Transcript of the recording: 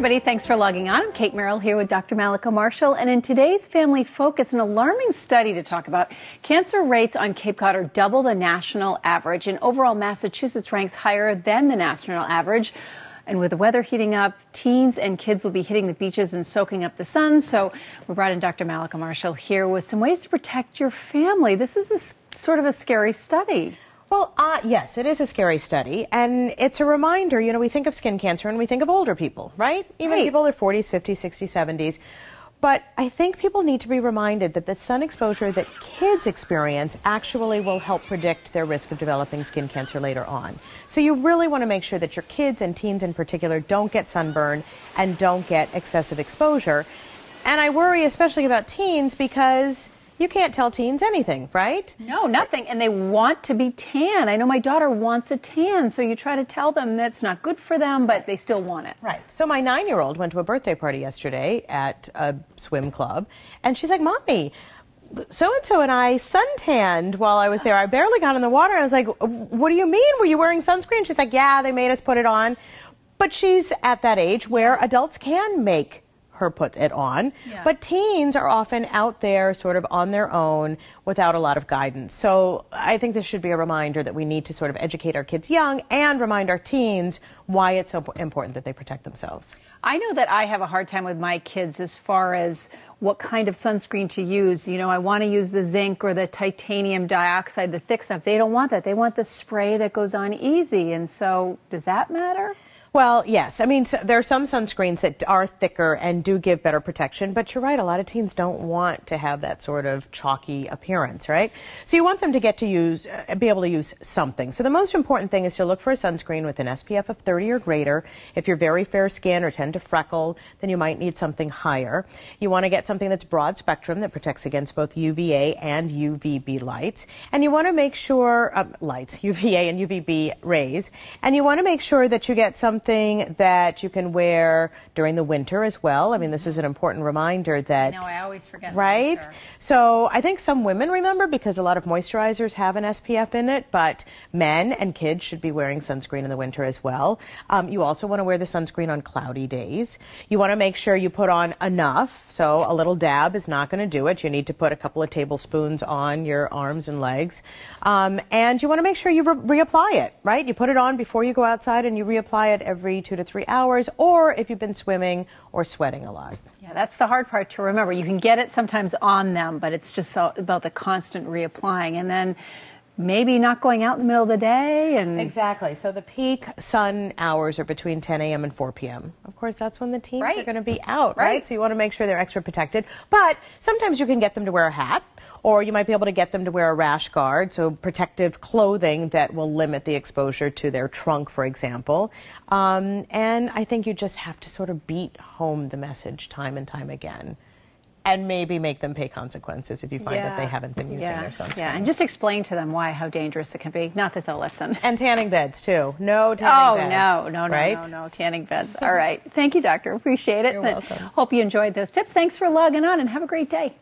everybody. Thanks for logging on. I'm Kate Merrill here with Dr. Mallika Marshall. And in today's Family Focus, an alarming study to talk about. Cancer rates on Cape Cod are double the national average. And overall, Massachusetts ranks higher than the national average. And with the weather heating up, teens and kids will be hitting the beaches and soaking up the sun. So we brought in Dr. Mallika Marshall here with some ways to protect your family. This is sort of a scary study. Well, yes, it is a scary study, and it's a reminder, you know, we think of skin cancer and we think of older people, right? Even people in their 40s, 50s, 60s, 70s. But I think people need to be reminded that the sun exposure that kids experience actually will help predict their risk of developing skin cancer later on. So you really want to make sure that your kids and teens in particular don't get sunburn and don't get excessive exposure. And I worry especially about teens because you can't tell teens anything, right? No, nothing. And they want to be tan. I know my daughter wants a tan, so you try to tell them that's not good for them, but they still want it. Right. So my 9-year-old went to a birthday party yesterday at a swim club, and she's like, Mommy, so-and-so and I suntanned while I was there. I barely got in the water. I was like, what do you mean? Were you wearing sunscreen? She's like, yeah, they made us put it on. But she's at that age where adults can make her put it on, but teens are often out there sort of on their own without a lot of guidance. So I think this should be a reminder that we need to sort of educate our kids young and remind our teens why it's so important that they protect themselves. I know that I have a hard time with my kids as far as what kind of sunscreen to use. You know, I want to use the zinc or the titanium dioxide, the thick stuff. They don't want that. They want the spray that goes on easy. And so does that matter? Well, yes. I mean, there are some sunscreens that are thicker and do give better protection, but you're right, a lot of teens don't want to have that sort of chalky appearance, right? So you want them to get to be able to use something. So the most important thing is to look for a sunscreen with an SPF of 30 or greater. If you're very fair skin or tend to freckle, then you might need something higher. You want to get something that's broad spectrum that protects against both UVA and UVB lights. And you want to make sure, UVA and UVB rays. And you want to make sure that you get something that you can wear during the winter as well. I mean, this is an important reminder that... I know, I always forget. Right? So I think some women remember because a lot of moisturizers have an SPF in it, but men and kids should be wearing sunscreen in the winter as well. You also want to wear the sunscreen on cloudy days. You want to make sure you put on enough. So a little dab is not going to do it. You need to put a couple of tablespoons on your arms and legs. And you want to make sure you reapply it, right? You put it on before you go outside and you reapply it every 2 to 3 hours, or if you've been swimming or sweating a lot. Yeah, that's the hard part to remember. You can get it sometimes on them, but it's just about the constant reapplying, and then maybe not going out in the middle of the day. And exactly. So the peak sun hours are between 10 a.m. and 4 p.m. Of course, that's when the teens are going to be out, right? So you want to make sure they're extra protected. But sometimes you can get them to wear a hat, or you might be able to get them to wear a rash guard, so protective clothing that will limit the exposure to their trunk, for example. And I think you just have to sort of beat home the message time and time again. And maybe make them pay consequences if you find that they haven't been using their sunscreen. Yeah, and just explain to them how dangerous it can be. Not that they'll listen. And tanning beds, too. No tanning beds. No tanning beds. All right. Thank you, Doctor. Appreciate it. You're welcome. Hope you enjoyed those tips. Thanks for logging on, and have a great day.